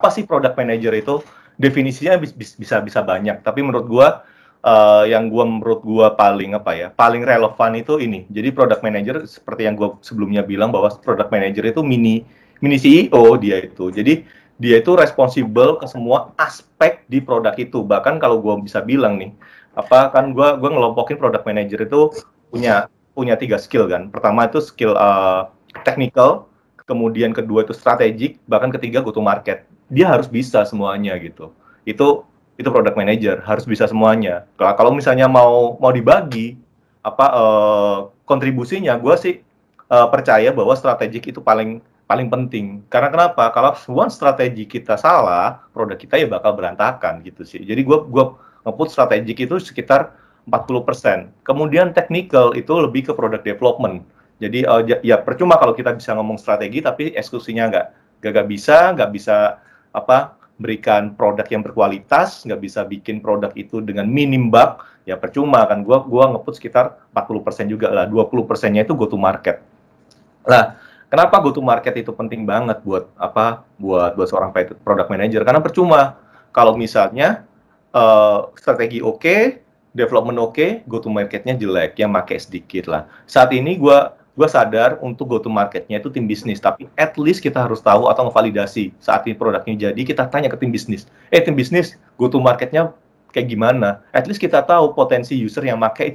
apa sih product manager itu? Definisinya bisa banyak, tapi menurut gua menurut gua paling relevan itu ini. Jadi product manager seperti yang gua sebelumnya bilang bahwa product manager itu mini CEO dia itu. Jadi dia itu responsible ke semua aspek di produk itu. Bahkan kalau gua bisa bilang nih, gua ngelompokin product manager itu punya 3 skill kan. Pertama itu skill technical, kemudian kedua itu strategic, bahkan ketiga go to market. Dia harus bisa semuanya gitu. Itu product manager harus bisa semuanya. Kalau misalnya mau dibagi kontribusinya, gue sih percaya bahwa strategik itu paling penting. Karena kenapa? Kalau semua strategi kita salah, produk kita ya bakal berantakan gitu sih. Jadi gue nge-put strategik itu sekitar 40%. Kemudian technical itu lebih ke product development. Jadi ya percuma kalau kita bisa ngomong strategi tapi eksekusinya nggak bisa berikan produk yang berkualitas, nggak bisa bikin produk itu dengan minim bug, ya percuma kan. Gua nge-put sekitar 40% juga lah, 20%-nya itu go to market. Nah, kenapa go to market itu penting banget buat seorang product manager? Karena percuma kalau misalnya strategi oke, development oke, go to marketnya jelek, yang pakai sedikit lah. Saat ini gue sadar untuk go to marketnya itu tim bisnis, tapi at least kita harus tahu atau ngevalidasi saat ini produknya jadi, kita tanya ke tim bisnis, tim bisnis go to marketnya kayak gimana? At least kita tahu potensi user yang pakai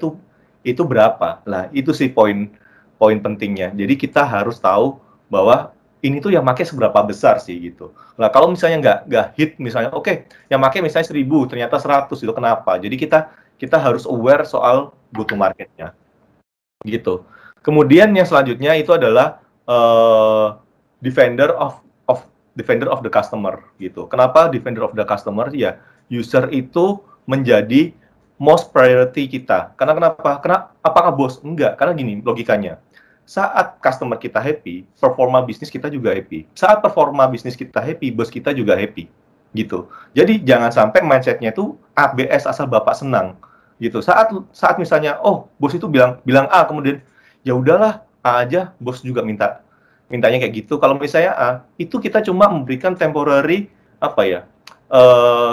itu berapa. Lah itu sih poin pentingnya. Jadi kita harus tahu bahwa ini tuh yang pakai seberapa besar sih gitu. Nah kalau misalnya nggak hit misalnya, yang pakai misalnya 1000 ternyata 100, itu kenapa? Jadi kita harus aware soal go to marketnya gitu. Kemudian yang selanjutnya itu adalah defender of the customer gitu. Kenapa defender of the customer? Ya user itu menjadi most priority kita. Karena kenapa? Karena apakah bos? Enggak. Karena gini logikanya. Saat customer kita happy, performa bisnis kita juga happy. Saat performa bisnis kita happy, bos kita juga happy. Gitu. Jadi jangan sampai mindsetnya itu ABS asal bapak senang. Gitu. Saat misalnya, bos itu bilang A, kemudian ya udahlah A aja, bos juga mintanya kayak gitu. Kalau misalnya A, itu kita cuma memberikan temporary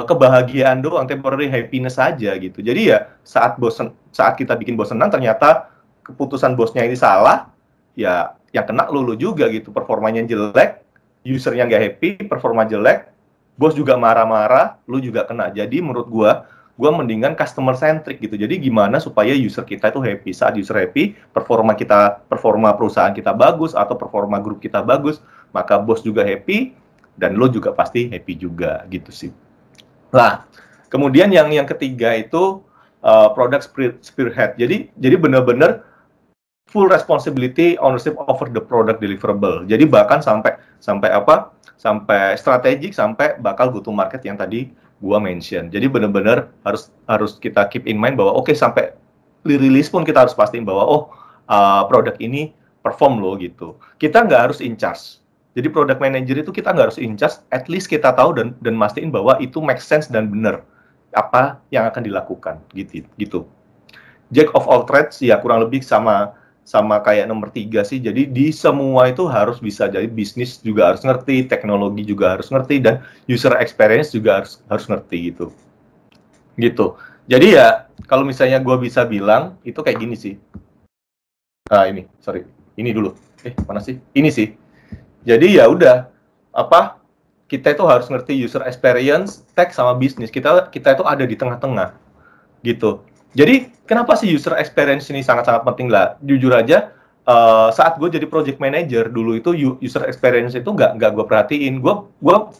kebahagiaan doang, temporary happiness saja gitu. Jadi ya saat kita bikin bos senang, ternyata keputusan bosnya ini salah, ya yang kena lu juga gitu. Performanya jelek, usernya nggak happy, performa jelek, bos juga marah-marah, lu juga kena. Jadi menurut gua mendingan customer centric gitu. Jadi gimana supaya user kita itu happy. Saat user happy, performa perusahaan kita bagus atau performa grup kita bagus, maka bos juga happy dan lo juga pasti happy juga gitu sih. Nah, kemudian yang ketiga itu product spearhead. Jadi benar-benar full responsibility ownership over the product deliverable. Jadi bahkan sampai strategik, sampai bakal go to market yang tadi gua mention. Jadi benar-benar harus kita keep in mind bahwa sampai rilis pun kita harus pastiin bahwa produk ini perform loh gitu. Kita nggak harus in charge. Jadi product manager itu kita nggak harus in charge, at least kita tahu dan mastiin bahwa itu make sense dan benar apa yang akan dilakukan gitu. Jack of all trades ya kurang lebih sama kayak nomor 3 sih. Jadi di semua itu harus bisa. Jadi bisnis juga harus ngerti, teknologi juga harus ngerti, dan user experience juga harus ngerti gitu. Jadi ya kalau misalnya gue bisa bilang itu kayak gini sih. Ini dulu. Mana sih? Ini sih. Jadi ya udah kita itu harus ngerti user experience, tech sama bisnis. Kita itu ada di tengah-tengah gitu. Jadi kenapa sih user experience ini sangat-sangat penting lah? Jujur aja, saat gue jadi project manager dulu itu user experience itu nggak gue perhatiin. Gue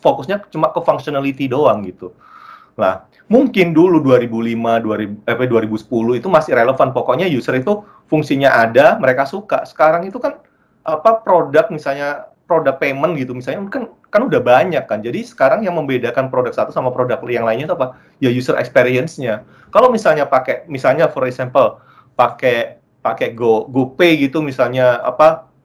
fokusnya cuma ke functionality doang gitu. Nah, mungkin dulu 2010 itu masih relevan. Pokoknya user itu fungsinya ada, mereka suka. Sekarang itu kan produk misalnya produk payment gitu misalnya kan udah banyak kan. Jadi sekarang yang membedakan produk satu sama produk yang lainnya itu apa? Ya user experience-nya. Kalau misalnya for example pakai GoPay gitu misalnya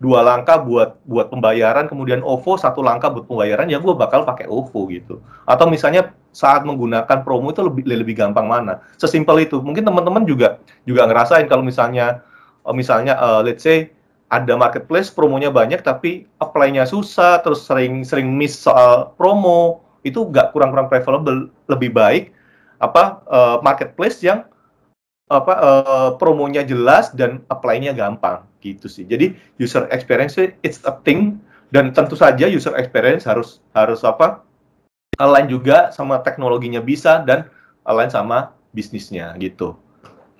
2 langkah buat pembayaran, kemudian OVO 1 langkah buat pembayaran, ya gue bakal pakai OVO gitu. Atau misalnya saat menggunakan promo itu lebih gampang mana? Sesimpel itu. Mungkin teman-teman juga ngerasain kalau misalnya let's say ada marketplace promonya banyak tapi apply-nya susah, terus sering miss soal promo, itu nggak kurang-kurang preferable, lebih baik marketplace yang promonya jelas dan apply-nya gampang gitu sih. Jadi user experience it's a thing, dan tentu saja user experience harus align juga sama teknologinya bisa dan align sama bisnisnya gitu.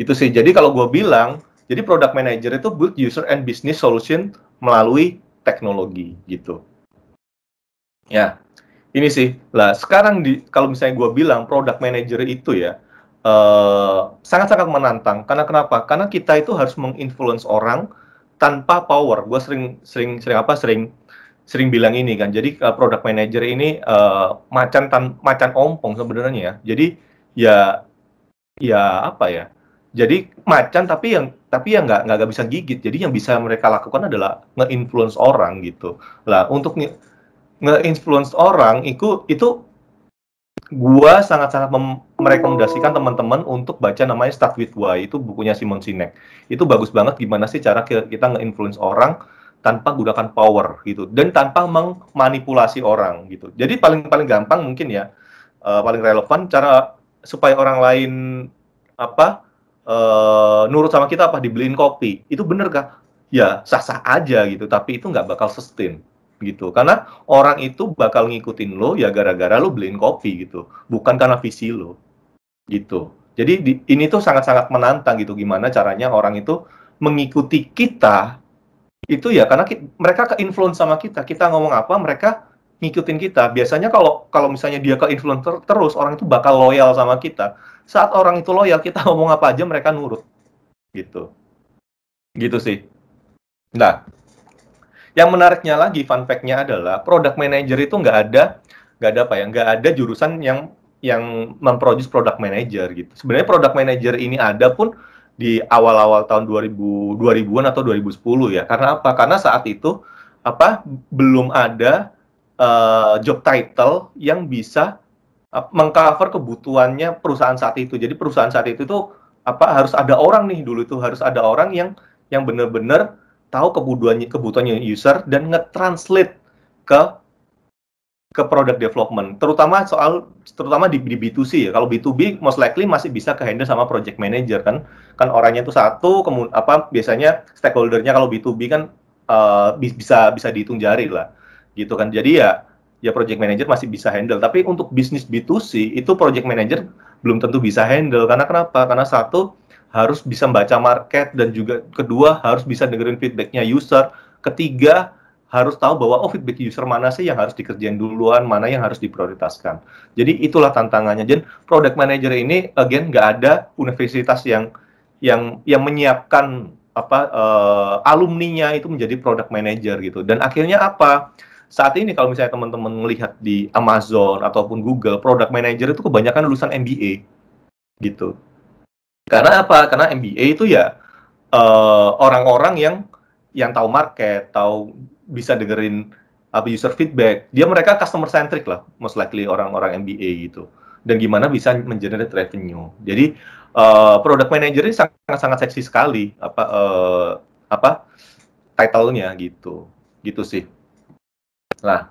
Itu sih. Jadi kalau gue bilang, jadi product manager itu build user and business solution melalui teknologi gitu. Ya, ini sih. Lah sekarang kalau misalnya gue bilang product manager itu ya sangat-sangat menantang. Karena kenapa? Karena kita itu harus menginfluence orang tanpa power. Gue sering bilang ini kan. Jadi product manager ini macan ompong sebenarnya ya. Jadi ya apa ya? Jadi macan tapi yang nggak bisa gigit. Jadi yang bisa mereka lakukan adalah nge-influence orang gitu. Lah untuk nge-influence orang itu gua sangat-sangat merekomendasikan teman-teman untuk baca namanya Start With Why, itu bukunya Simon Sinek. Itu bagus banget gimana sih cara kita nge-influence orang tanpa gunakan power gitu dan tanpa memanipulasi orang gitu. Jadi paling gampang mungkin ya, paling relevan cara supaya orang lain nurut sama kita dibeliin kopi. Itu bener kah? Ya sah-sah aja gitu, tapi itu nggak bakal sustain gitu. Karena orang itu bakal ngikutin lo ya gara-gara lo beliin kopi gitu, bukan karena visi lo gitu. Jadi ini tuh sangat-sangat menantang gitu, gimana caranya orang itu mengikuti kita itu ya karena mereka ke-influence sama kita ngomong apa mereka ngikutin kita. Biasanya kalau misalnya dia ke-influence terus, orang itu bakal loyal sama kita. Saat orang itu loyal, kita ngomong apa aja mereka nurut gitu. Gitu sih. Nah, yang menariknya lagi, fun fact-nya adalah product manager itu nggak ada jurusan yang memproduce product manager gitu. Sebenarnya product manager ini ada pun di awal-awal tahun 2000-an atau 2010 ya. Karena apa? Karena saat itu belum ada job title yang bisa mengcover kebutuhannya perusahaan saat itu. Jadi perusahaan saat itu tuh harus ada orang nih dulu itu harus ada orang yang benar-benar tahu kebutuhannya user dan nge-translate ke product development, terutama di B2C ya. Bisa B2B most likely masih bisa ke-handle sama project manager kan orangnya itu satu, biasanya stakeholder-nya kalau B2B kan bisa dihitung jari lah gitu kan. Jadi ya project manager masih bisa handle, tapi untuk bisnis B2C itu project manager belum tentu bisa handle. Karena kenapa? Karena satu, harus bisa membaca market, dan juga kedua harus bisa dengerin feedbacknya user, ketiga harus tahu bahwa feedback user mana sih yang harus dikerjain duluan, mana yang harus diprioritaskan. Jadi itulah tantangannya. Dan product manager ini again nggak ada universitas yang menyiapkan alumninya itu menjadi product manager gitu. Dan akhirnya saat ini kalau misalnya teman-teman melihat di Amazon ataupun Google, product manager itu kebanyakan lulusan MBA gitu. Karena Karena MBA itu ya orang-orang yang tahu market, tahu bisa dengerin user feedback. Mereka customer centric lah, most likely orang-orang MBA gitu. Dan gimana bisa mengenerate revenue. Jadi product manager ini sangat-sangat seksi sekali title-nya gitu. Gitu sih. Nah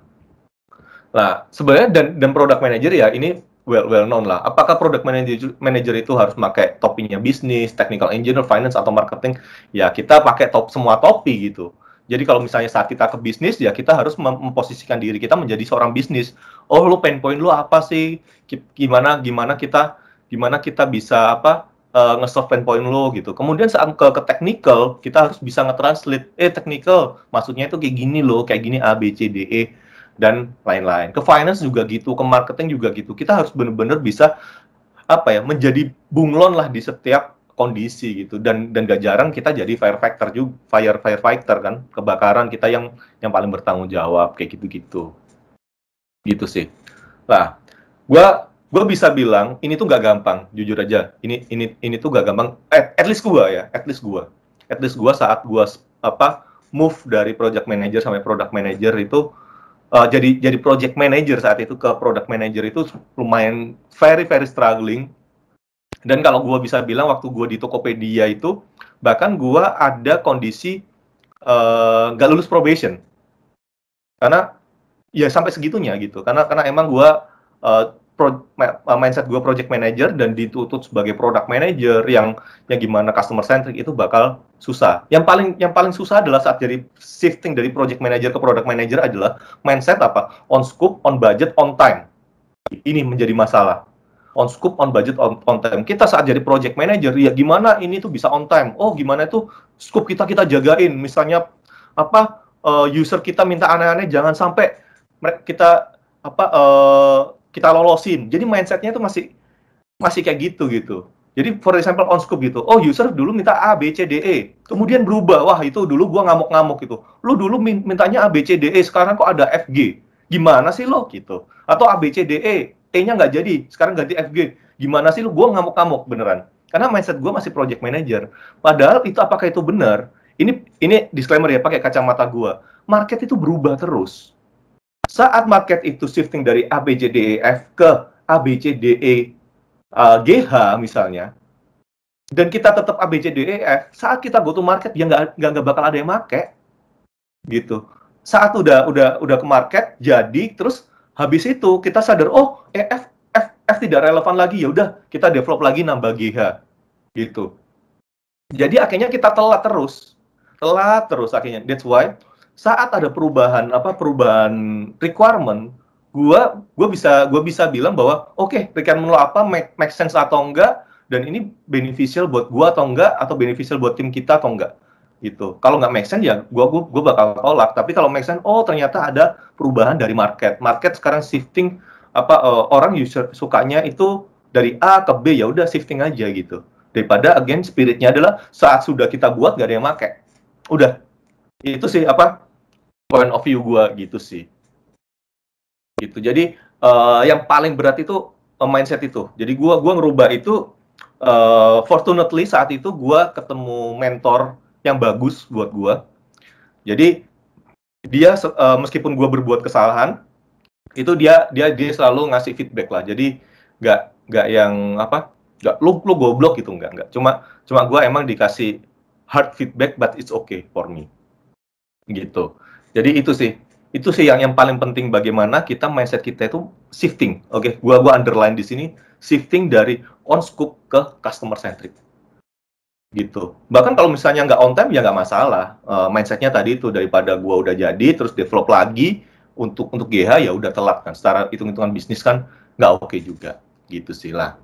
sebenarnya dan product manager ya ini well known lah. Apakah product manager itu harus pakai topinya bisnis, technical engineer, finance, atau marketing? Ya kita pakai semua topi gitu. Jadi kalau misalnya saat kita ke bisnis, ya kita harus memposisikan diri kita menjadi seorang bisnis. Oh, lu pain point lu apa sih? Gimana kita bisa nge-solve pain point lu gitu. Kemudian saat ke technical, kita harus bisa nge-translate. Technical maksudnya itu kayak gini loh, kayak gini A, B, C, D, E dan lain-lain. Ke finance juga gitu, ke marketing juga gitu. Kita harus benar-benar bisa menjadi bunglon lah di setiap kondisi gitu. Dan gak jarang kita jadi firefighter kan, kebakaran kita yang paling bertanggung jawab kayak gitu-gitu. Gitu sih. Lah, gue bisa bilang ini tuh gak gampang, jujur aja. Ini tuh gak gampang. At least gue saat gue move dari project manager sampai product manager itu jadi project manager saat itu ke product manager itu lumayan very struggling. Dan kalau gue bisa bilang waktu gue di Tokopedia itu bahkan gue ada kondisi nggak lulus probation karena ya sampai segitunya gitu karena emang gue mindset gue project manager dan dituntut sebagai product manager yang gimana customer centric itu bakal susah. Yang paling susah adalah saat jadi shifting dari project manager ke product manager adalah mindset apa? On scope, on budget, on time. Ini menjadi masalah. On scope, on budget, on time. Kita saat jadi project manager, ya gimana ini tuh bisa on time? Oh, gimana itu scope kita jagain. Misalnya apa user kita minta aneh-aneh, jangan sampai kita kita lolosin. Jadi mindsetnya itu masih kayak gitu. Jadi for example on scope gitu. Oh, user dulu minta A, B, C, D, E. Kemudian berubah. Wah, itu dulu gua ngamuk-ngamuk gitu. Lu dulu mintanya A, B, C, D, E, sekarang kok ada F, G. Gimana sih lo gitu? Atau A, B, C, D, E, T-nya nggak jadi, sekarang ganti F, G. Gimana sih lo? Gua ngamuk-ngamuk beneran. Karena mindset gua masih project manager. Padahal itu apakah itu benar? Ini disclaimer ya, pakai kacamata gua. Market itu berubah terus. Saat market itu shifting dari A, B, C, D, E, F ke A, B, C, D, E, G, H misalnya, dan kita tetap A, B, C, D, E, F, saat kita go to market, ya nggak bakal ada yang make, gitu. Saat udah ke market, jadi, terus habis itu kita sadar, oh, F tidak relevan lagi, ya udah kita develop lagi nambah GH, gitu. Jadi akhirnya kita telat terus akhirnya. That's why saat ada perubahan requirement, gua bisa bilang bahwa oke, requirement lo apa, make sense atau enggak, dan ini beneficial buat gua atau enggak, atau beneficial buat tim kita atau enggak, gitu. Kalau nggak make sense ya gua bakal tolak. Tapi kalau make sense, oh ternyata ada perubahan dari market sekarang shifting orang user sukanya itu dari A ke B, ya udah shifting aja gitu. Daripada again spiritnya adalah saat sudah kita buat nggak ada yang make. Udah, itu sih point of view gua gitu sih. Gitu. Jadi yang paling berat itu mindset itu. Jadi gua ngerubah itu, fortunately saat itu gua ketemu mentor yang bagus buat gua. Jadi dia meskipun gua berbuat kesalahan, itu dia selalu ngasih feedback lah. Jadi nggak yang nggak lu goblok gitu, nggak. Cuma gua emang dikasih hard feedback, but it's okay for me. Gitu. Jadi itu sih yang paling penting, bagaimana kita mindset kita itu shifting. Oke, gua underline di sini, shifting dari on scope ke customer centric. Gitu. Bahkan kalau misalnya nggak on time ya nggak masalah. Mindsetnya tadi itu, daripada gua udah jadi terus develop lagi untuk GH, ya udah telat kan. Secara hitung-hitungan bisnis kan nggak oke juga. Gitu sih lah.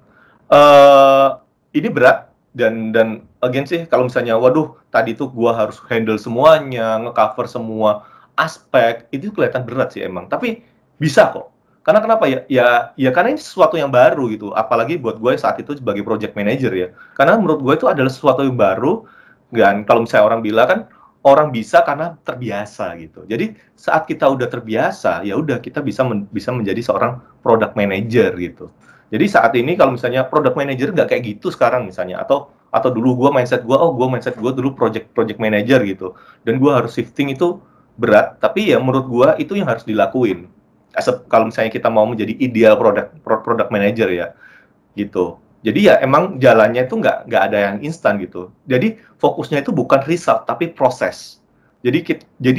Ini berat. Dan again sih, kalau misalnya waduh tadi tuh gua harus handle semuanya, ngecover semua aspek, itu kelihatan berat sih emang. Tapi bisa kok. Karena kenapa ya? Ya karena ini sesuatu yang baru gitu. Apalagi buat gue saat itu sebagai project manager ya. Karena menurut gue itu adalah sesuatu yang baru. Dan kalau misalnya orang bilang kan, orang bisa karena terbiasa gitu. Jadi saat kita udah terbiasa, ya udah kita bisa menjadi seorang product manager gitu. Jadi saat ini kalau misalnya product manager nggak kayak gitu sekarang misalnya, atau dulu mindset gue dulu project manager gitu, dan gue harus shifting itu berat, tapi ya menurut gue itu yang harus dilakuin. Kalau misalnya kita mau menjadi ideal product manager ya, gitu. Jadi ya emang jalannya itu nggak ada yang instan gitu. Jadi fokusnya itu bukan result tapi proses. Jadi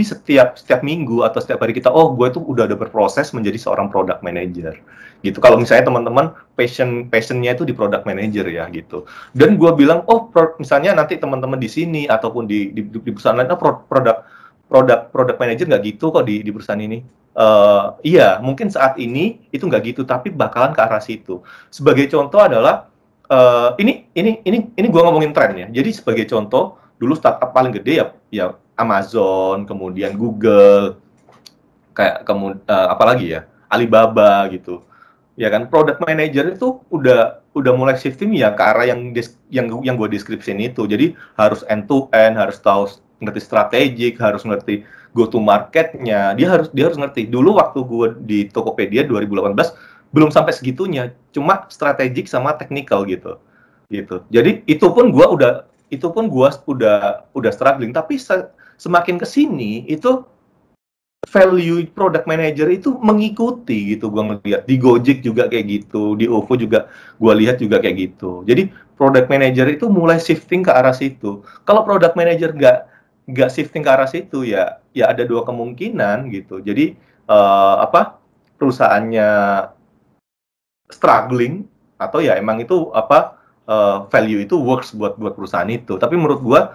setiap minggu atau setiap hari kita, oh gue tuh udah ada berproses menjadi seorang product manager gitu. Kalau misalnya teman-teman passionnya itu di product manager ya gitu. Dan gue bilang, oh misalnya nanti teman-teman di sini ataupun di perusahaan lain, product manager nggak gitu kok di perusahaan ini. Iya, mungkin saat ini itu nggak gitu, tapi bakalan ke arah situ. Sebagai contoh adalah ini gue ngomongin tren ya. Jadi sebagai contoh, dulu startup paling gede ya Amazon, kemudian Google, kayak apalagi ya, Alibaba gitu. Ya kan, product manager itu udah mulai shifting ya ke arah yang gue deskripsiin itu. Jadi harus end to end, harus tahu, ngerti strategik, harus ngerti go to marketnya. Dia harus ngerti. Dulu waktu gue di Tokopedia 2018 belum sampai segitunya, cuma strategik sama technical gitu. Jadi itu pun gue udah struggling, tapi semakin kesini itu value product manager itu mengikuti gitu. Gue ngeliat di Gojek juga kayak gitu, di OVO juga gue lihat juga kayak gitu. Jadi product manager itu mulai shifting ke arah situ. Kalau product manager nggak shifting ke arah situ, ya ada dua kemungkinan gitu. Jadi perusahaannya struggling atau ya emang itu apa value itu works buat perusahaan itu. Tapi menurut gua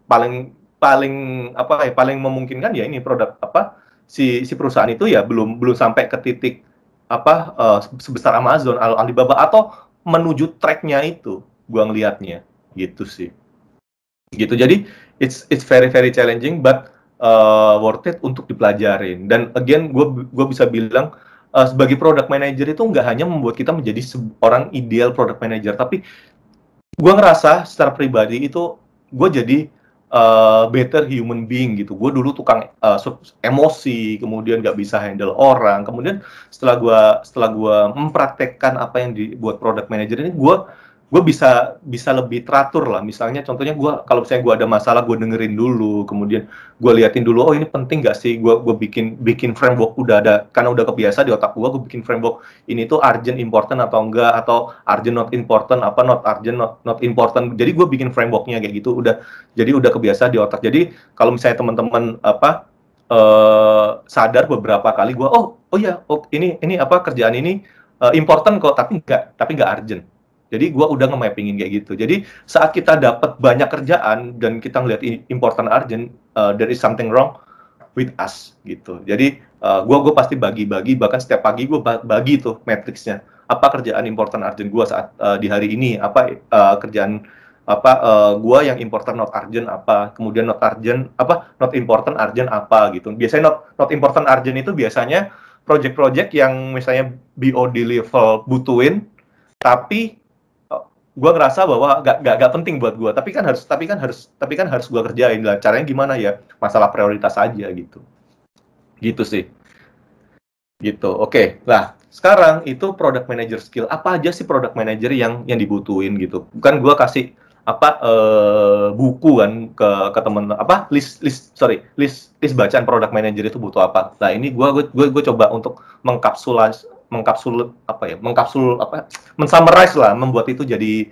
paling paling apa ya paling memungkinkan ya ini produk apa si perusahaan itu ya belum belum sampai ke titik apa sebesar Amazon, Alibaba atau menuju tracknya itu gua ngelihatnya gitu sih. Gitu. Jadi it's very very challenging but worth it untuk dipelajarin. Dan again gue bisa bilang sebagai product manager itu nggak hanya membuat kita menjadi seorang ideal product manager, tapi gue ngerasa secara pribadi itu gue jadi better human being gitu. Gue dulu tukang emosi, kemudian nggak bisa handle orang. Kemudian setelah gue mempraktekkan apa yang dibuat product manager ini, gue bisa lebih teratur lah. Misalnya contohnya kalau misalnya gue ada masalah, gue dengerin dulu, kemudian gue liatin dulu, oh ini penting nggak sih, gue bikin framework, udah ada karena udah kebiasa di otak gue bikin framework ini tuh urgent important atau enggak, atau urgent not important, apa not urgent not important. Jadi gue bikin frameworknya kayak gitu, jadi udah kebiasa di otak. Jadi kalau misalnya teman-teman apa sadar beberapa kali gue, oh ya, ini apa kerjaan ini important kok, tapi nggak urgent. Jadi gue udah nge-mappingin kayak gitu. Jadi saat kita dapat banyak kerjaan dan kita ngeliat important urgent, there is something wrong with us gitu. Jadi gue pasti bagi-bagi, bahkan setiap pagi gue bagi tuh matriksnya. Apa kerjaan important urgent gue saat di hari ini? Apa kerjaan apa gue yang important not urgent apa? Kemudian not urgent apa? Not important urgent apa gitu. Biasanya not important urgent itu biasanya project-project yang misalnya BOD level butuhin, tapi gue ngerasa bahwa gak penting buat gue, tapi kan harus gue kerjain lah. Caranya gimana ya? Masalah prioritas aja gitu sih. Gitu. Oke. Nah, sekarang itu product manager skill. Apa aja sih product manager yang dibutuhin gitu? Bukan gue kasih apa buku kan ke temen apa list bacaan product manager itu butuh apa. Nah, ini gue coba untuk mensummarize lah, membuat itu jadi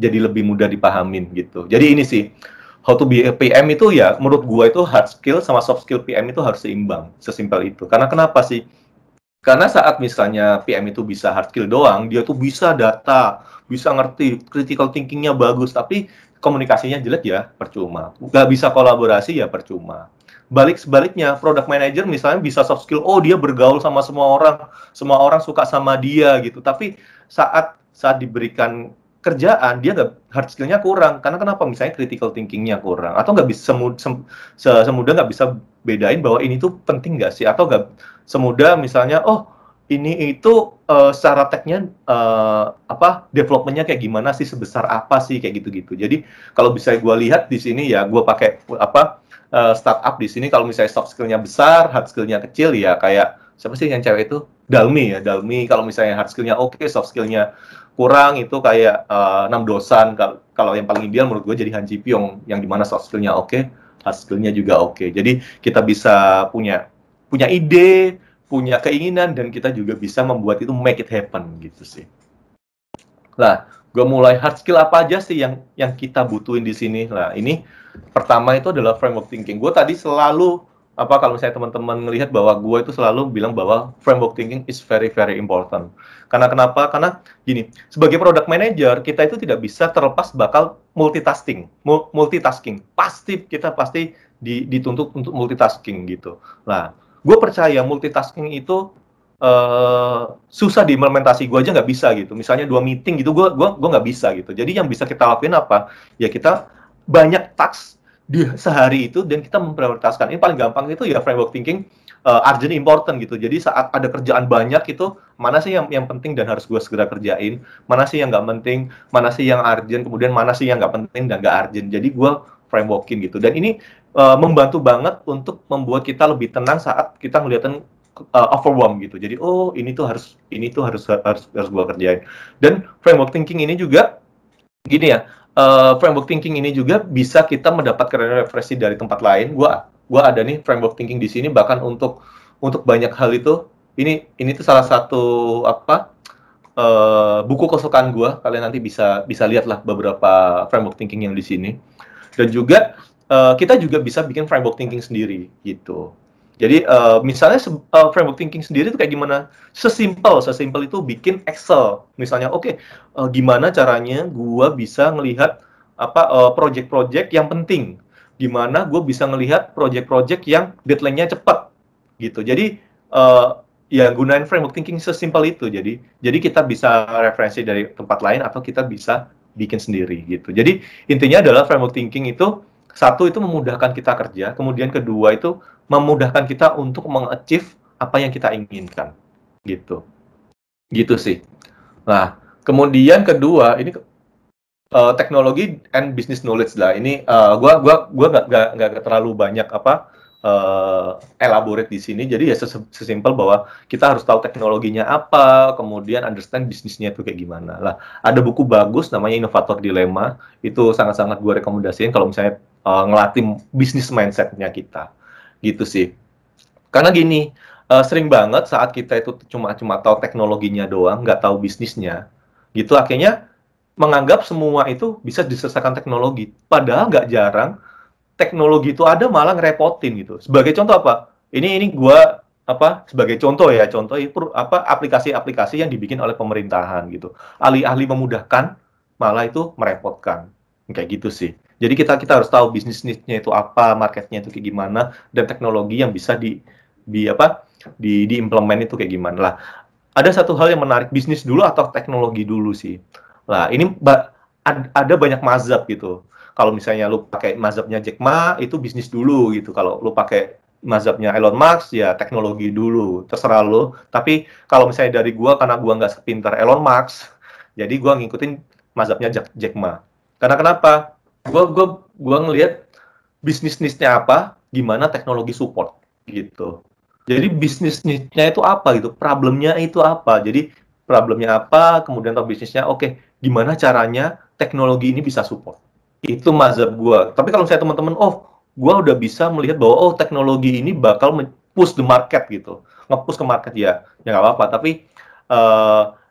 lebih mudah dipahamin gitu. Jadi ini sih, how to be a PM itu ya menurut gua itu hard skill sama soft skill PM itu harus seimbang, sesimpel itu. Karena kenapa sih? Karena saat misalnya PM itu bisa hard skill doang, dia tuh bisa data, bisa ngerti, critical thinking-nya bagus, tapi komunikasinya jelek ya percuma. Nggak bisa kolaborasi ya percuma. Sebaliknya, product manager misalnya bisa soft skill, oh dia bergaul sama semua orang suka sama dia gitu. Tapi saat diberikan kerjaan, dia nggak, hard skill-nya kurang. Karena kenapa? Misalnya critical thinking-nya kurang. Atau nggak bisa semudah nggak bisa bedain bahwa ini tuh penting nggak sih? Atau nggak semudah misalnya, oh ini itu secara teknya development-nya kayak gimana sih, sebesar apa sih, kayak gitu-gitu. Jadi kalau bisa gue lihat di sini ya, gue pakai startup di sini, kalau misalnya soft skill-nya besar, hard skill-nya kecil ya kayak siapa sih yang cewek itu? Dalmi ya, Dalmi. Kalau misalnya hard skill-nya oke, soft skill-nya kurang, itu kayak Nam Dosan. Kalau yang paling ideal menurut gue jadi Han Ji Pyong, yang dimana soft skill-nya oke, hard skill-nya juga oke. Jadi kita bisa punya ide, punya keinginan, dan kita juga bisa membuat itu make it happen gitu sih. Nah, gue mulai hard skill apa aja sih yang kita butuhin di sini. Nah, ini pertama itu adalah framework thinking. Gue tadi selalu kalau misalnya teman-teman melihat bahwa gue itu selalu bilang bahwa framework thinking is very very important. Karena kenapa? Karena gini, sebagai product manager kita itu tidak bisa terlepas bakal multitasking. Kita pasti dituntut untuk multitasking gitu. Nah, gue percaya multitasking itu susah diimplementasi, gue aja nggak bisa gitu. Misalnya 2 meeting gitu, gue nggak bisa gitu. Jadi yang bisa kita lakuin apa? Ya kita banyak task di sehari itu dan kita memprioritaskan. Ini paling gampang itu ya framework thinking, urgent important gitu. Jadi saat ada kerjaan banyak itu, mana sih yang penting dan harus gue segera kerjain, mana sih yang nggak penting, mana sih yang urgent, kemudian mana sih yang nggak penting dan nggak urgent. Jadi gue frameworkin gitu. Dan ini membantu banget untuk membuat kita lebih tenang saat kita ngeliatin overwhelm gitu. Jadi ini tuh harus gue kerjain. Dan framework thinking ini juga gini ya, framework thinking ini juga bisa kita mendapatkan referensi dari tempat lain. Gua ada nih framework thinking di sini, bahkan untuk banyak hal itu. Ini tuh salah satu buku kesukaan gua. Kalian nanti bisa lihat lah beberapa framework thinking yang di sini. Dan juga kita juga bisa bikin framework thinking sendiri gitu. Jadi misalnya framework thinking sendiri itu kayak gimana? Sesimpel itu bikin Excel. Misalnya, oke, gimana caranya gua bisa ngelihat apa project-project yang penting. Gimana gue bisa ngelihat project-project yang deadline-nya cepat gitu. Jadi ya gunain framework thinking sesimpel itu. Jadi kita bisa referensi dari tempat lain atau kita bisa bikin sendiri gitu. Jadi intinya adalah framework thinking itu satu itu memudahkan kita kerja, kemudian kedua itu memudahkan kita untuk meng-achieve apa yang kita inginkan gitu. Gitu sih. Nah, kemudian kedua ini teknologi and business knowledge lah. Ini gua nggak terlalu banyak apa elaborate di sini. Jadi ya sesimpel bahwa kita harus tahu teknologinya apa, kemudian understand bisnisnya itu kayak gimana. Lah, ada buku bagus namanya Innovator Dilemma. Itu sangat-sangat gue rekomendasiin kalau misalnya ngelatih bisnis mindset-nya kita. Gitu sih. Karena gini, sering banget saat kita itu cuma tahu teknologinya doang, nggak tahu bisnisnya, gitu akhirnya menganggap semua itu bisa diselesaikan teknologi. Padahal nggak jarang teknologi itu ada malah ngerepotin gitu. Sebagai contoh apa? Ini gua apa sebagai contoh ya, contoh itu apa aplikasi-aplikasi yang dibikin oleh pemerintahan gitu. Alih-alih memudahkan malah itu merepotkan. Kayak gitu sih. Jadi kita harus tahu bisnisnya itu apa, marketnya itu kayak gimana, dan teknologi yang bisa di apa diimplement itu kayak gimana lah. Ada satu hal yang menarik, bisnis dulu atau teknologi dulu sih. Lah, ini ada banyak mazhab gitu. Kalau misalnya lu pakai mazhabnya Jack Ma, itu bisnis dulu gitu. Kalau lu pakai mazhabnya Elon Musk, ya teknologi dulu. Terserah lu. Tapi kalau misalnya dari gua, karena gua nggak sepintar Elon Musk, jadi gua ngikutin mazhabnya Jack Ma. Karena kenapa? Gua ngelihat bisnisnya apa, gimana teknologi support gitu. Jadi bisnisnya itu apa gitu, problemnya itu apa. Jadi problemnya apa, kemudian tahu bisnisnya, oke, gimana caranya teknologi ini bisa support. Itu mazhab gua. Tapi kalau saya teman-teman, oh, gua udah bisa melihat bahwa oh teknologi ini bakal push the market gitu, nge-push ke market ya nggak apa-apa. Tapi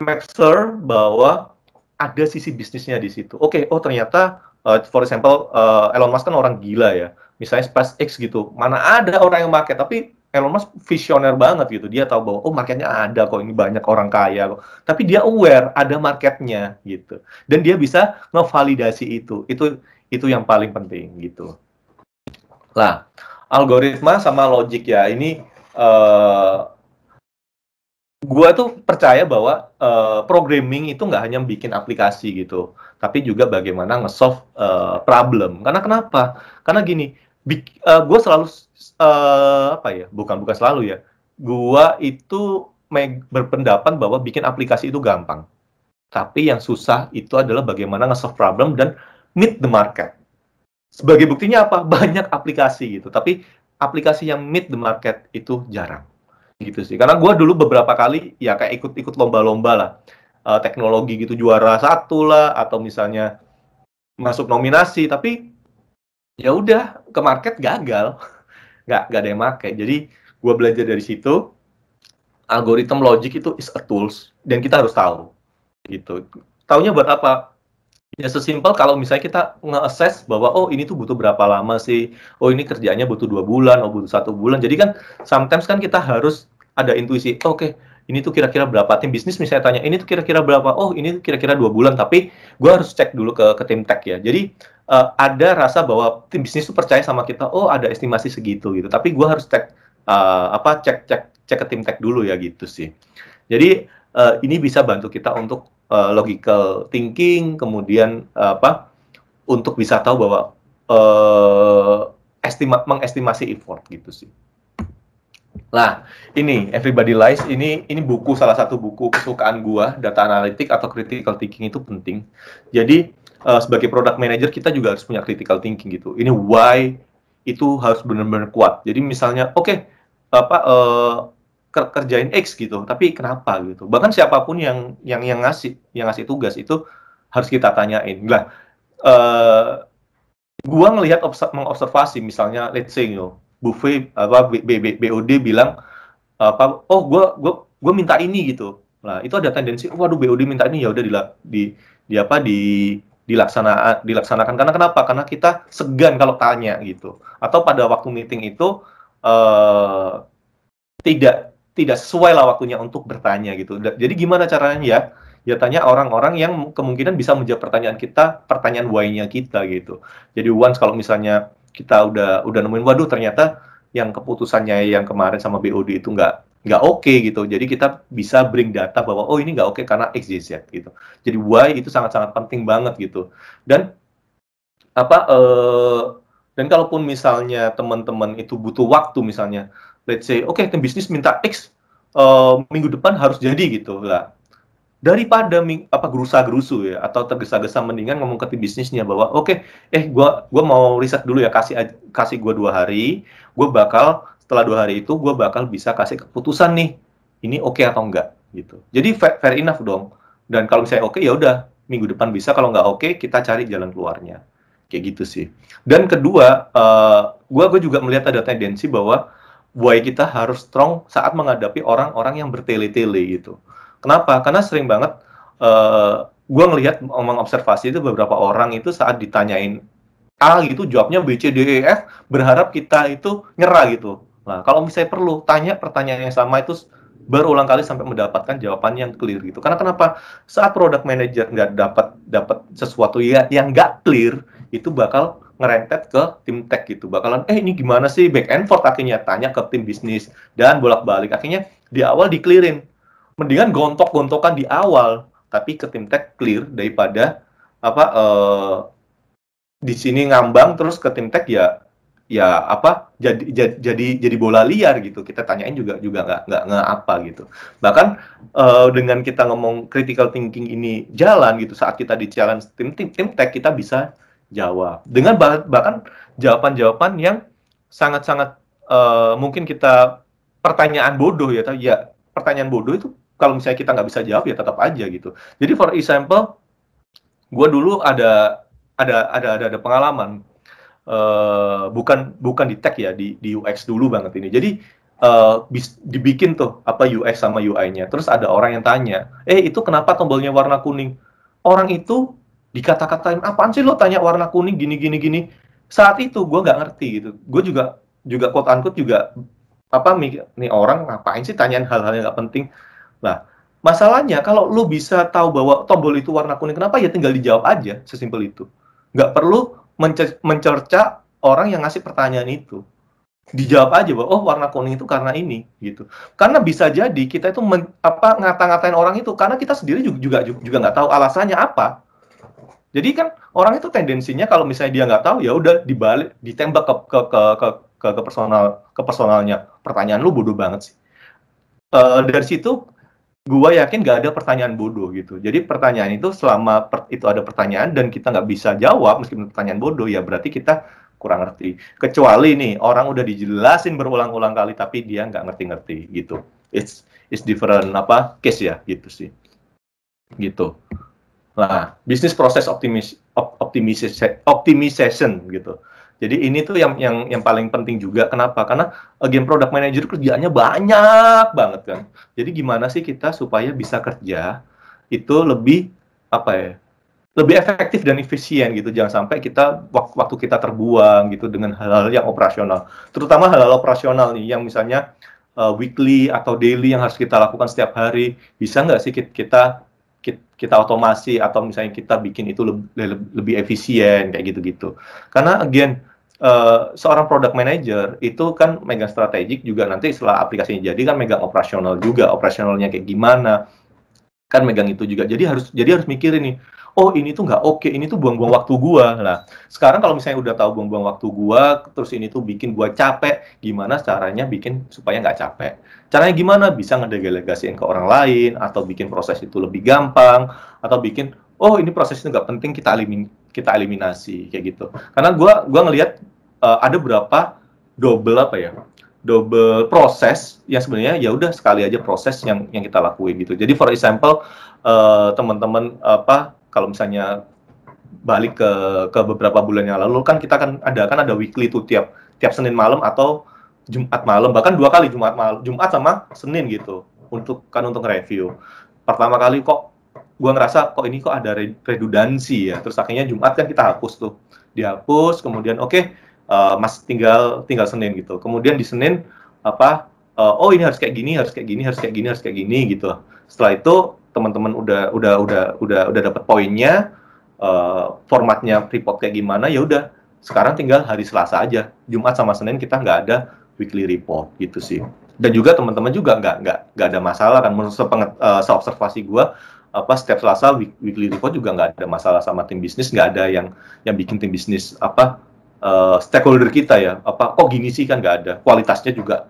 make sure bahwa ada sisi bisnisnya di situ. Oke, oh ternyata for example Elon Musk kan orang gila ya. Misalnya SpaceX gitu, mana ada orang yang pakai, tapi Elon Musk visioner banget gitu. Dia tahu bahwa oh marketnya ada kok, ini banyak orang kaya kok. Tapi dia aware ada marketnya gitu. Dan dia bisa ngevalidasi itu. Itu yang paling penting gitu. Lah, algoritma sama logik ya. Ini gua tuh percaya bahwa programming itu nggak hanya bikin aplikasi gitu, tapi juga bagaimana nge-solve problem. Karena kenapa? Karena gini, gua selalu apa ya? Bukan selalu ya. Gua itu berpendapat bahwa bikin aplikasi itu gampang. Tapi yang susah itu adalah bagaimana nge-solve problem dan meet the market. Sebagai buktinya apa? Banyak aplikasi gitu, tapi aplikasi yang meet the market itu jarang. Gitu sih. Karena gue dulu beberapa kali ya kayak ikut lomba-lomba lah. Teknologi gitu juara 1 lah, atau misalnya masuk nominasi, tapi ya udah ke market gagal. Nggak ada yang make. Jadi gue belajar dari situ, algoritma logik itu is a tools, dan kita harus tahu. Gitu. Taunya buat apa? Ya sesimpel kalau misalnya kita nge-assess bahwa oh ini tuh butuh berapa lama sih, oh ini kerjanya butuh 2 bulan, oh butuh 1 bulan. Jadi kan sometimes kan kita harus ada intuisi, oh, oke, ini tuh kira-kira berapa. Tim bisnis misalnya tanya, ini tuh kira-kira berapa, oh ini tuh kira-kira 2 bulan, tapi gue harus cek dulu ke tim tech ya. Jadi ada rasa bahwa tim bisnis tuh percaya sama kita, oh ada estimasi segitu gitu, tapi gue harus cek cek ke tim tech dulu ya gitu sih. Jadi ini bisa bantu kita untuk logical thinking, kemudian untuk bisa tahu bahwa mengestimasi effort gitu sih. Nah, ini Everybody Lies, ini buku, salah satu buku kesukaan gua, data analytic atau critical thinking itu penting. Jadi sebagai product manager kita juga harus punya critical thinking gitu. Ini why itu harus benar-benar kuat. Jadi misalnya oke, kerjain X gitu, tapi kenapa gitu. Bahkan siapapun yang ngasih tugas itu harus kita tanyain. Lah, gua ngelihat mengobservasi misalnya let's say Buffet BOD bilang oh gua minta ini gitu. Nah, itu ada tendensi waduh BOD minta ini, ya udah dilaksanakan. Karena kenapa? Karena kita segan kalau tanya gitu. Atau pada waktu meeting itu eh, tidak sesuai lah waktunya untuk bertanya gitu. Jadi gimana caranya ya? Ya tanya orang-orang yang kemungkinan bisa menjawab pertanyaan kita, pertanyaan why-nya kita gitu. Jadi once kalau misalnya kita udah nemuin, waduh ternyata yang keputusannya yang kemarin sama BOD itu nggak oke gitu. Jadi kita bisa bring data bahwa oh ini nggak oke karena X, Y, Z gitu. Jadi why itu sangat-sangat penting banget gitu. Dan apa dan kalaupun misalnya teman-teman itu butuh waktu misalnya, let's say oke tim bisnis minta X minggu depan harus jadi gitu lah, daripada gerusa-gerusu ya atau tergesa-gesa, mendingan ngomong ke tim bisnisnya bahwa oke, gua mau riset dulu ya, kasih gua 2 hari, setelah 2 hari itu gua bakal bisa kasih keputusan nih, ini oke atau enggak gitu. Jadi fair enough dong. Dan kalau misalnya oke ya udah minggu depan bisa, kalau nggak oke kita cari jalan keluarnya, kayak gitu sih. Dan kedua, gue juga melihat ada tendensi bahwa buaya kita harus strong saat menghadapi orang-orang yang bertele-tele gitu. Kenapa? Karena sering banget gue ngelihat, mengobservasi itu beberapa orang itu saat ditanyain A gitu, jawabnya B, C, D, E, F, berharap kita itu nyerah gitu. Nah, kalau misalnya perlu, tanya pertanyaan yang sama itu berulang kali sampai mendapatkan jawaban yang clear gitu. Karena kenapa? Saat product manager nggak dapat sesuatu yang nggak clear, itu bakal ngerentet ke tim tech gitu. Bakalan, ini gimana sih back and forth, akhirnya tanya ke tim bisnis dan bolak-balik. Akhirnya di awal di-clearin. Mendingan gontok-gontokan di awal, tapi ke tim tech clear daripada apa di sini ngambang terus ke tim tech ya apa jadi bola liar gitu. Kita tanyain juga nggak apa gitu. Bahkan dengan kita ngomong critical thinking ini jalan gitu, saat kita di challenge tim tech, kita bisa jawab dengan bahkan jawaban-jawaban yang sangat-sangat mungkin kita pertanyaan bodoh ya, tapi ya pertanyaan bodoh itu kalau misalnya kita nggak bisa jawab ya tetap aja gitu. Jadi for example, gue dulu ada pengalaman, bukan di tech ya, di UX dulu banget ini. Jadi dibikin tuh apa UX sama UI-nya. Terus ada orang yang tanya, itu kenapa tombolnya warna kuning? Orang itu dikata-katain, apaan sih lo tanya warna kuning gini gini gini. Saat itu gue nggak ngerti gitu. Gue juga quote unquote juga apa mikir, nih orang ngapain sih tanyain hal-hal yang nggak penting. Nah, masalahnya kalau lu bisa tahu bahwa tombol itu warna kuning, kenapa ya tinggal dijawab aja, sesimpel itu. Nggak perlu mencerca orang yang ngasih pertanyaan itu. Dijawab aja bahwa oh warna kuning itu karena ini gitu. Karena bisa jadi kita itu ngata-ngatain orang itu karena kita sendiri juga nggak tahu alasannya apa. Jadi kan orang itu tendensinya kalau misalnya dia nggak tahu ya udah dibalik, ditembak ke personalnya. Pertanyaan lu bodoh banget sih. Dari situ gua yakin nggak ada pertanyaan bodoh gitu. Jadi pertanyaan itu selama itu ada pertanyaan dan kita nggak bisa jawab meskipun pertanyaan bodoh, ya berarti kita kurang ngerti. Kecuali nih orang udah dijelasin berulang-ulang kali tapi dia nggak ngerti-ngerti gitu. It's different case ya gitu sih. Gitu. Nah, business process optimization gitu. Jadi ini tuh yang paling penting juga. Kenapa? Karena game product manager kerjaannya banyak banget kan. Jadi gimana sih kita supaya bisa kerja itu lebih lebih efektif dan efisien gitu. Jangan sampai kita waktu kita terbuang gitu dengan hal-hal yang operasional. Terutama hal-hal operasional nih yang misalnya weekly atau daily yang harus kita lakukan setiap hari. Bisa nggak sih kita otomasi atau misalnya kita bikin itu lebih efisien kayak gitu-gitu. Karena again seorang product manager itu kan megang strategik juga, nanti setelah aplikasinya jadi kan megang operasional juga, operasionalnya kayak gimana kan megang itu juga. Jadi harus mikirin nih, oh ini tuh nggak oke, ini tuh buang-buang waktu gua. Nah sekarang kalau misalnya udah tahu buang-buang waktu gua, terus ini tuh bikin gua capek, gimana caranya bikin supaya nggak capek? Caranya gimana? Bisa ngedelegasiin ke orang lain, atau bikin proses itu lebih gampang, atau bikin, oh ini proses itu nggak penting, kita eliminasi kayak gitu. Karena gua ngelihat ada berapa double proses yang sebenarnya ya udah sekali aja proses yang kita lakuin gitu. Jadi for example teman-teman kalau misalnya balik ke beberapa bulan yang lalu kan kita ada weekly tuh tiap Senin malam atau Jumat malam, bahkan 2 kali, Jumat sama Senin gitu untuk review. Pertama kali kok gua ngerasa kok ada redundansi ya, terus akhirnya Jumat kan kita hapus tuh, dihapus, kemudian oke, Mas tinggal Senin gitu. Kemudian di Senin apa oh ini harus kayak gini, harus kayak gini, harus kayak gini, harus kayak gini gitu. Setelah itu teman-teman udah dapat poinnya, formatnya report kayak gimana, ya udah sekarang tinggal hari Selasa aja. Jumat sama Senin kita nggak ada weekly report gitu sih. Dan juga teman-teman juga nggak ada masalah kan, menurut seobservasi gue setiap Selasa weekly report juga nggak ada masalah sama tim bisnis, nggak ada yang bikin tim bisnis stakeholder kita ya kok gini sih, kan nggak ada, kualitasnya juga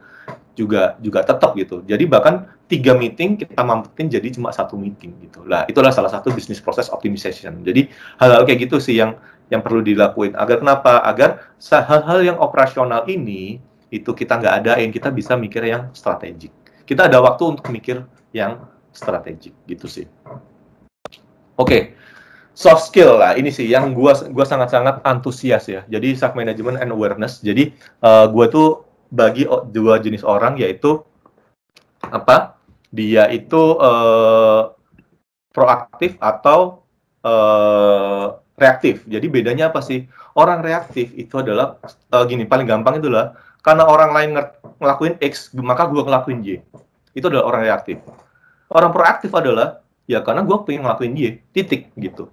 tetap gitu. Jadi bahkan 3 meeting kita mampuin jadi cuma 1 meeting gitu. Lah itulah salah satu business process optimization. Jadi hal-hal kayak gitu sih yang perlu dilakuin. Agar kenapa? Agar hal-hal yang operasional ini itu kita nggak adain, kita bisa mikir yang strategik. Kita ada waktu untuk mikir yang strategik gitu sih. Oke. Soft skill lah, ini sih yang gua sangat-sangat antusias ya. Jadi self management and awareness. Jadi gua tuh bagi 2 jenis orang, yaitu dia itu proaktif atau reaktif. Jadi bedanya apa sih? Orang reaktif itu adalah gini, paling gampang itulah karena orang lain ngelakuin X, maka gua ngelakuin Y. Itu adalah orang reaktif. Orang proaktif adalah ya karena gua pengen ngelakuin Y, titik gitu.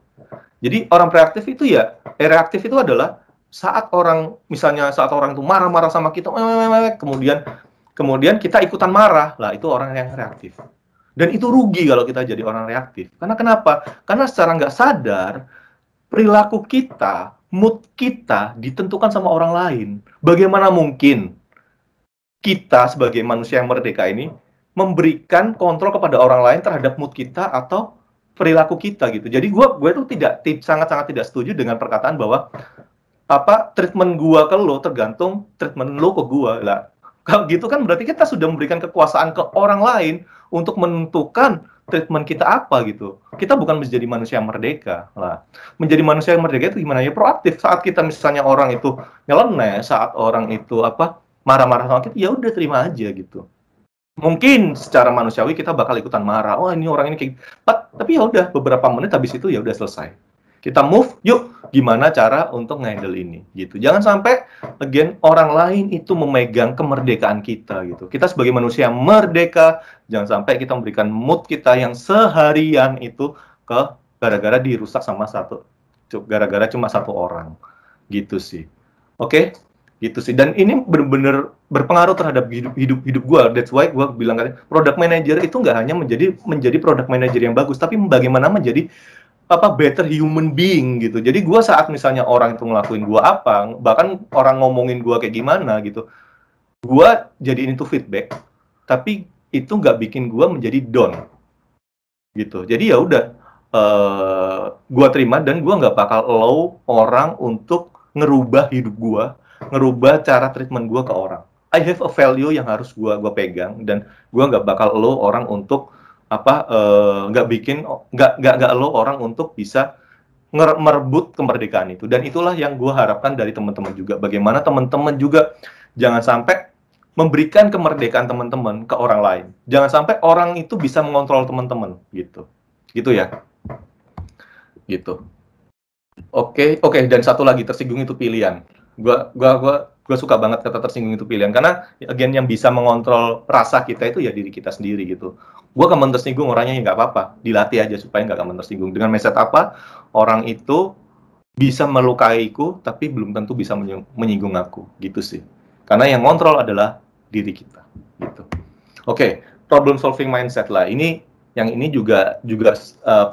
Jadi orang reaktif itu reaktif itu adalah saat orang itu marah-marah sama kita, kemudian kita ikutan marah, lah itu orang yang reaktif. Dan itu rugi kalau kita jadi orang reaktif. Karena kenapa? Karena secara nggak sadar, perilaku kita, mood kita ditentukan sama orang lain. Bagaimana mungkin kita sebagai manusia yang merdeka ini memberikan kontrol kepada orang lain terhadap mood kita atau perilaku kita gitu. Jadi gue tuh sangat-sangat tidak setuju dengan perkataan bahwa treatment gue ke lo tergantung treatment lo ke gue. Lah kalau gitu kan berarti kita sudah memberikan kekuasaan ke orang lain untuk menentukan treatment kita apa gitu. Kita bukan menjadi manusia yang merdeka. Lah menjadi manusia yang merdeka itu gimana ya? Proaktif. Saat kita misalnya orang itu nyeleneh, saat orang itu marah-marah sama kita, ya udah terima aja gitu. Mungkin secara manusiawi kita bakal ikutan marah, oh ini orang ini kayak, tapi ya udah beberapa menit habis itu ya udah selesai. Kita move, yuk gimana cara untuk nge-handle ini gitu. Jangan sampai again orang lain itu memegang kemerdekaan kita gitu. Kita sebagai manusia merdeka, jangan sampai kita memberikan mood kita yang seharian itu gara-gara dirusak sama gara-gara cuma satu orang gitu sih. Oke? Gitu sih, dan ini benar-benar berpengaruh terhadap hidup gue. That's why gue bilang kan, product manager itu nggak hanya menjadi product manager yang bagus, tapi bagaimana menjadi better human being gitu. Jadi gue saat misalnya orang itu ngelakuin gue bahkan orang ngomongin gue kayak gimana gitu, gue jadiin itu feedback, tapi itu nggak bikin gue menjadi down gitu. Jadi ya udah, gue terima dan gue nggak bakal allow orang untuk ngerubah hidup gue, ngerubah cara treatment gue ke orang. I have a value yang harus gue pegang, dan gue nggak bakal allow orang untuk nggak allow orang untuk bisa merebut kemerdekaan itu. Dan itulah yang gue harapkan dari teman-teman juga. Bagaimana teman-teman juga jangan sampai memberikan kemerdekaan teman-teman ke orang lain. Jangan sampai orang itu bisa mengontrol teman-teman gitu. Gitu ya. Gitu. Oke, dan satu lagi, tersinggung itu pilihan. Gue suka banget kata tersinggung itu pilihan, karena again yang bisa mengontrol rasa kita itu ya diri kita sendiri gitu. Gue gampang tersinggung orangnya, ya nggak apa-apa, dilatih aja supaya nggak gampang tersinggung. Dengan mindset orang itu bisa melukaiku tapi belum tentu bisa menyinggung aku gitu sih, karena yang ngontrol adalah diri kita gitu. Oke, problem solving mindset lah, ini juga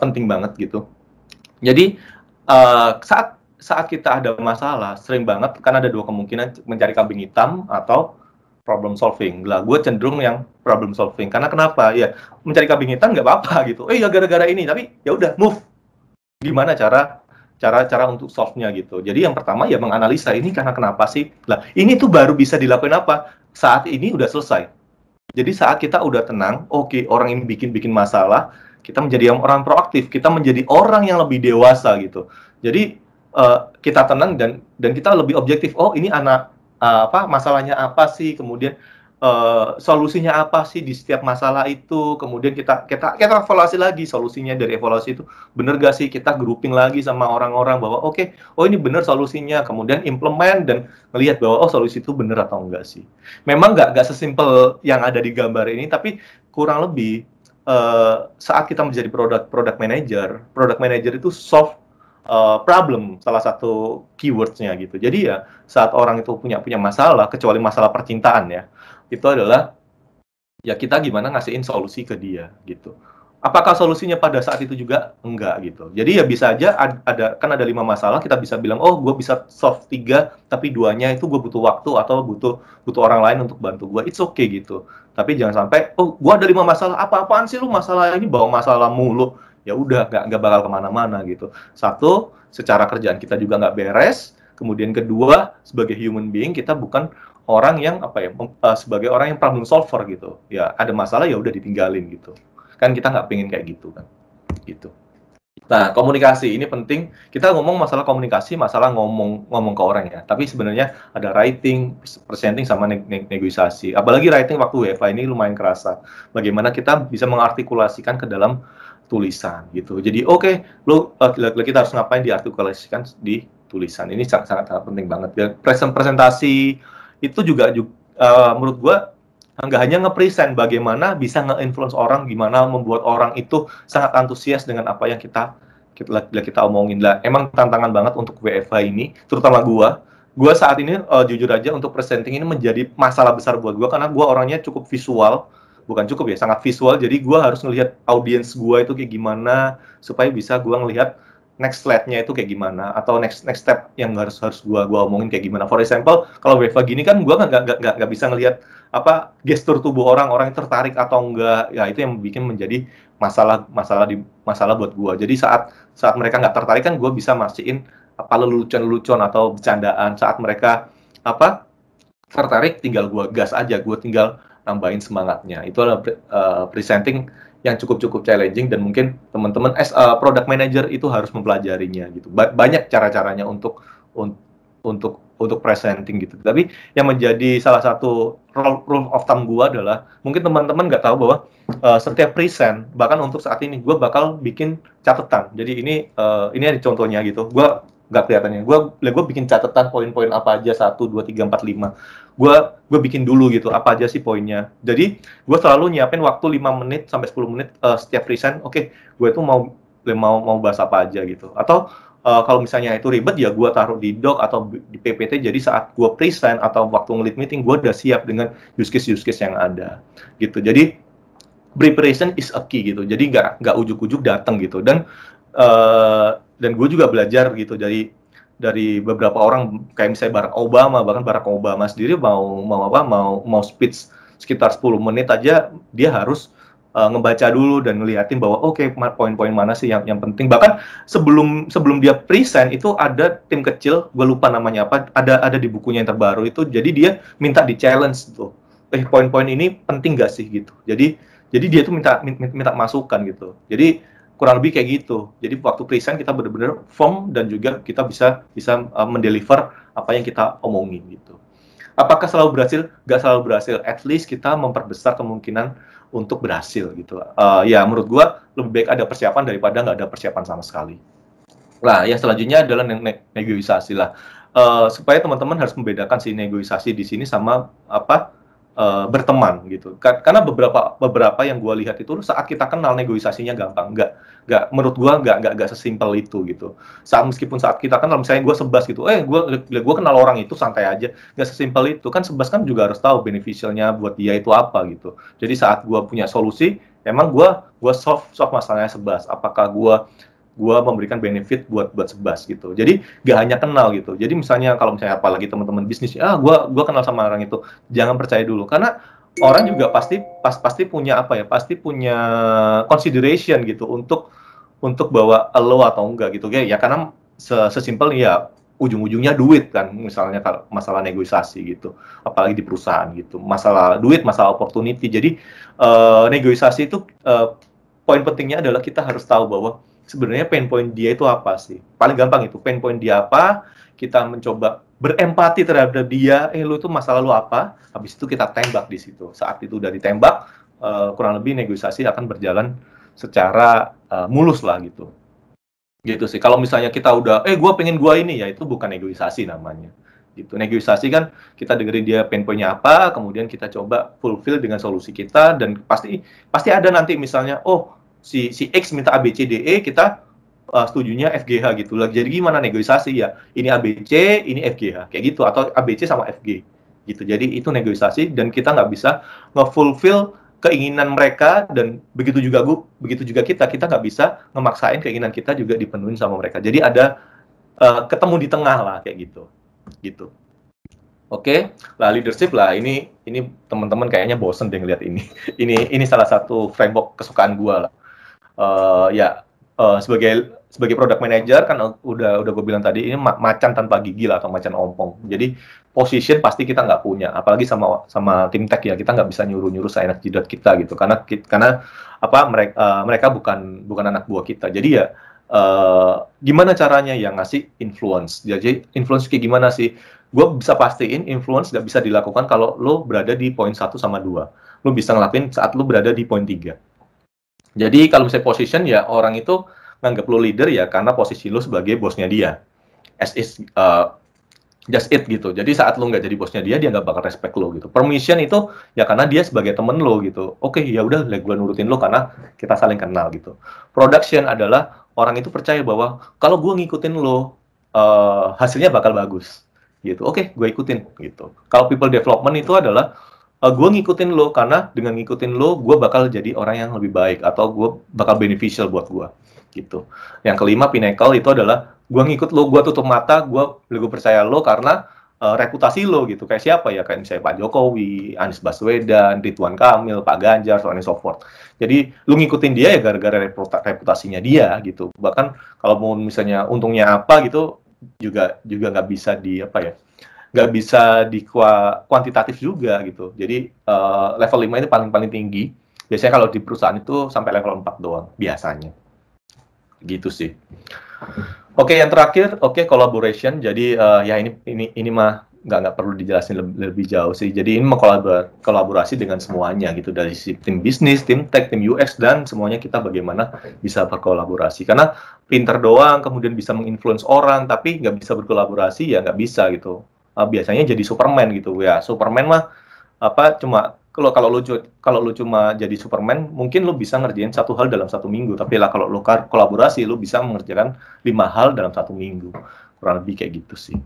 penting banget gitu. Jadi saat kita ada masalah, sering banget kan ada 2 kemungkinan, mencari kambing hitam atau problem solving. Lah gue cenderung yang problem solving. Karena kenapa? Ya mencari kambing hitam nggak apa-apa gitu. Ya gara-gara ini, tapi ya udah move. Gimana cara untuk solve-nya gitu. Jadi yang pertama ya menganalisa, ini karena kenapa sih? Lah ini tuh baru bisa dilakuin saat ini udah selesai. Jadi saat kita udah tenang, oke, orang ini bikin masalah, kita menjadi orang proaktif, kita menjadi orang yang lebih dewasa gitu. Jadi kita tenang dan kita lebih objektif. Oh, ini masalahnya apa sih? Kemudian solusinya apa sih di setiap masalah itu, kemudian kita evaluasi lagi solusinya. Dari evaluasi itu bener gak sih, kita grouping lagi sama orang-orang bahwa oke, oh ini bener solusinya, kemudian implement dan melihat bahwa oh solusi itu bener atau enggak sih. Memang nggak sesimpel yang ada di gambar ini, tapi kurang lebih saat kita menjadi product manager itu solve problem, salah satu keywordnya gitu. Jadi ya saat orang itu punya masalah, kecuali masalah percintaan ya, itu adalah ya kita gimana ngasihin solusi ke dia gitu. Apakah solusinya pada saat itu juga? Enggak gitu. Jadi ya bisa aja ada 5 masalah, kita bisa bilang oh gue bisa solve 3, tapi 2-nya itu gue butuh waktu atau butuh orang lain untuk bantu gue. It's okay gitu. Tapi jangan sampai oh gue ada 5 masalah, apa-apaan sih lu masalah ini, bawa masalah mulu. Ya udah nggak bakal kemana-mana gitu. Satu, secara kerjaan kita juga nggak beres. Kemudian kedua, sebagai human being kita bukan orang yang sebagai orang yang problem solver gitu. Ya ada masalah ya udah ditinggalin gitu. Kan kita nggak pengen kayak gitu kan. Gitu. Nah, komunikasi ini penting. Kita ngomong masalah komunikasi, masalah ngomong ke orang ya. Tapi sebenarnya ada writing, presenting sama negosiasi. Apalagi writing waktu WFH ini lumayan kerasa. Bagaimana kita bisa mengartikulasikan ke dalam tulisan gitu. Jadi kita harus ngapain diartikulasikan di tulisan. Ini sangat penting banget. Ya, presentasi itu juga menurut gua nggak hanya nge-present, bagaimana bisa nge-influence orang, gimana membuat orang itu sangat antusias dengan apa yang kita omongin lah. Emang tantangan banget untuk WFH ini, terutama gua saat ini jujur aja untuk presenting ini menjadi masalah besar buat gua karena gua orangnya cukup visual, bukan cukup ya, sangat visual. Jadi gua harus ngelihat audiens gua itu kayak gimana supaya bisa gua ngelihat next slide-nya itu kayak gimana atau next step yang harus gua omongin kayak gimana. For example, kalau WFH gini kan gua nggak bisa ngelihat gestur tubuh orang yang tertarik atau enggak. Ya itu yang bikin menjadi masalah buat gua. Jadi saat mereka nggak tertarik kan gua bisa mastiin lelucon atau bercandaan. Saat mereka tertarik, tinggal gua gas aja, gua tinggal nambahin semangatnya. Itu adalah presenting yang cukup challenging dan mungkin teman-teman product manager itu harus mempelajarinya gitu. Banyak cara-caranya untuk presenting gitu. Tapi yang menjadi salah satu rule of thumb gua adalah mungkin teman-teman nggak tahu bahwa setiap present, bahkan untuk saat ini gua bakal bikin catatan. Jadi ini ada contohnya gitu. Gua nggak kelihatannya. Gue bikin catatan poin-poin apa aja 1, 2, 3, 4, 5. Gue bikin dulu gitu apa aja sih poinnya. Jadi gue selalu nyiapin waktu 5 menit sampai 10 menit setiap present. Oke, gue itu mau bahas apa aja gitu. Atau kalau misalnya itu ribet ya gue taruh di doc atau di PPT. Jadi saat gue present atau waktu nge-lead meeting gue udah siap dengan use case yang ada gitu. Jadi preparation is a key gitu. Jadi nggak ujuk-ujuk datang gitu. Dan gue juga belajar gitu dari beberapa orang kayak misalnya bahkan Barack Obama sendiri mau speech sekitar 10 menit aja dia harus ngebaca dulu dan ngeliatin bahwa poin-poin mana sih yang penting. Bahkan sebelum dia present itu ada tim kecil, gue lupa namanya apa, ada di bukunya yang terbaru itu. Jadi dia minta di challenge tuh, poin-poin ini penting gak sih gitu. Jadi dia tuh minta masukan gitu. Jadi kurang lebih kayak gitu. Jadi waktu present kita benar-benar firm dan juga kita bisa mendeliver apa yang kita omongin gitu. Apakah selalu berhasil? Nggak selalu berhasil. At least kita memperbesar kemungkinan untuk berhasil gitu. Ya menurut gua lebih baik ada persiapan daripada nggak ada persiapan sama sekali. Nah, yang selanjutnya adalah negosiasi lah. Supaya teman-teman harus membedakan si negosiasi di sini sama berteman gitu. Karena beberapa yang gue lihat itu saat kita kenal negosiasinya gampang. Nggak menurut gue nggak sesimpel itu gitu. Meskipun saat kita kenal, misalnya gue sebas gitu, gue kenal orang itu santai aja, nggak sesimpel itu. Kan sebas kan juga harus tahu beneficialnya buat dia itu apa gitu. Jadi saat gue punya solusi, emang gue solve masalahnya sebas. Apakah gue memberikan benefit buat sebas gitu. Jadi gak hanya kenal gitu. Jadi misalnya kalau misalnya apalagi teman-teman bisnis, gue kenal sama orang itu, jangan percaya dulu karena orang juga pasti punya pasti punya consideration gitu untuk bawa lo atau enggak gitu ya karena sesimpel ya ujung-ujungnya duit kan, misalnya kalau masalah negosiasi gitu, apalagi di perusahaan gitu, masalah duit, masalah opportunity. Jadi negosiasi itu poin pentingnya adalah kita harus tahu bahwa sebenarnya pain point dia itu apa sih? Paling gampang itu, pain point dia apa, kita mencoba berempati terhadap dia, lu itu masalah lu apa, habis itu kita tembak di situ. Saat itu udah ditembak, kurang lebih negosiasi akan berjalan secara mulus lah gitu. Gitu sih. Kalau misalnya kita udah, gue pengen gua ini, ya itu bukan negosiasi namanya. Gitu. Negosiasi kan kita dengerin dia pain point-nya apa, kemudian kita coba fulfill dengan solusi kita, dan pasti ada nanti misalnya, si X minta A B C D E, kita setujunya FGH gitu lah. Jadi gimana negosiasi ya? Ini ABC, ini FGH kayak gitu, atau ABC sama FG gitu. Jadi itu negosiasi, dan kita nggak bisa nge-fulfill keinginan mereka, dan begitu juga kita nggak bisa ngemaksain keinginan kita juga dipenuhin sama mereka. Jadi ada ketemu di tengah lah kayak gitu. Oke, lah leadership lah, ini teman-teman kayaknya bosen deh ngeliat ini. ini salah satu framework kesukaan gua lah. Sebagai product manager kan udah gue bilang tadi, ini macan tanpa gigi lah, atau macan ompong. Jadi position pasti kita nggak punya, apalagi sama tim tech ya, kita nggak bisa nyuruh seenak jidat kita gitu, karena mereka bukan anak buah kita. Jadi ya gimana caranya yang ngasih influence. Jadi influence kayak gimana sih? Gue bisa pastiin influence nggak bisa dilakukan kalau lo berada di poin 1 sama 2. Lo bisa ngelakuin saat lo berada di poin 3. Jadi kalau misalnya position, ya orang itu nganggap lo leader ya karena posisi lo sebagai bosnya dia. As is, just it gitu. Jadi saat lo nggak jadi bosnya dia nggak bakal respect lo gitu. Permission itu ya karena dia sebagai temen lo gitu. Oke, ya udah, gue nurutin lo karena kita saling kenal gitu. Production adalah orang itu percaya bahwa kalau gue ngikutin lo, hasilnya bakal bagus gitu. Oke, gue ikutin gitu. Kalau people development itu adalah gue ngikutin lo karena dengan ngikutin lo, gue bakal jadi orang yang lebih baik, atau gue bakal beneficial buat gue gitu. Yang kelima, pinnacle, itu adalah gue ngikut lo, gue tutup mata, gue percaya lo karena reputasi lo gitu. Kayak siapa ya? Kayak misalnya Pak Jokowi, Anies Baswedan, Ridwan Kamil, Pak Ganjar, so on and so forth. Jadi lo ngikutin dia ya gara-gara reputasinya dia gitu. Bahkan kalau mau misalnya untungnya apa gitu, juga nggak bisa nggak bisa di kuantitatif juga gitu. Jadi level 5 itu paling tinggi. Biasanya kalau di perusahaan itu sampai level 4 doang biasanya. Gitu sih. Oke, yang terakhir, collaboration. Jadi ya ini mah nggak perlu dijelasin lebih jauh sih. Jadi ini kolaborasi dengan semuanya gitu, dari tim bisnis, tim tech, tim UX, dan semuanya kita bagaimana bisa berkolaborasi. Karena pinter doang kemudian bisa menginfluence orang, tapi nggak bisa berkolaborasi ya nggak bisa gitu. Biasanya jadi Superman gitu ya. Superman mah cuma kalau lu cuma jadi Superman, mungkin lu bisa ngerjain satu hal dalam 1 minggu, tapi lah kalau lu kolaborasi, lu bisa mengerjakan 5 hal dalam 1 minggu. Kurang lebih kayak gitu sih.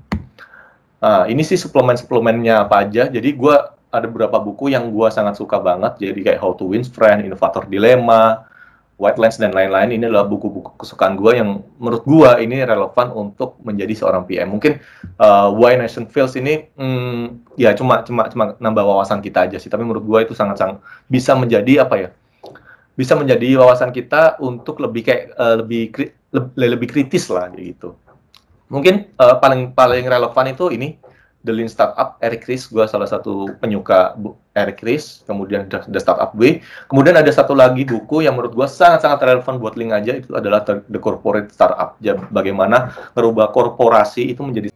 Ini sih suplemennya apa aja. Jadi gue ada beberapa buku yang gue sangat suka banget. Jadi kayak How to Win Friends, Innovator Dilemma, White Lines, dan lain-lain. Ini adalah buku-buku kesukaan gue yang menurut gue ini relevan untuk menjadi seorang PM. Mungkin Why Nation Fails ini ya cuma nambah wawasan kita aja sih. Tapi menurut gue itu sangat bisa menjadi bisa menjadi wawasan kita untuk lebih lebih kritis lah gitu. Mungkin paling relevan itu ini The Lean Startup, Eric Ries. Gue salah satu penyuka Eric Ries. Kemudian The Startup Way. Kemudian ada satu lagi buku yang menurut gue sangat relevan buat Link aja, itu adalah The Corporate Startup. Bagaimana merubah korporasi itu menjadi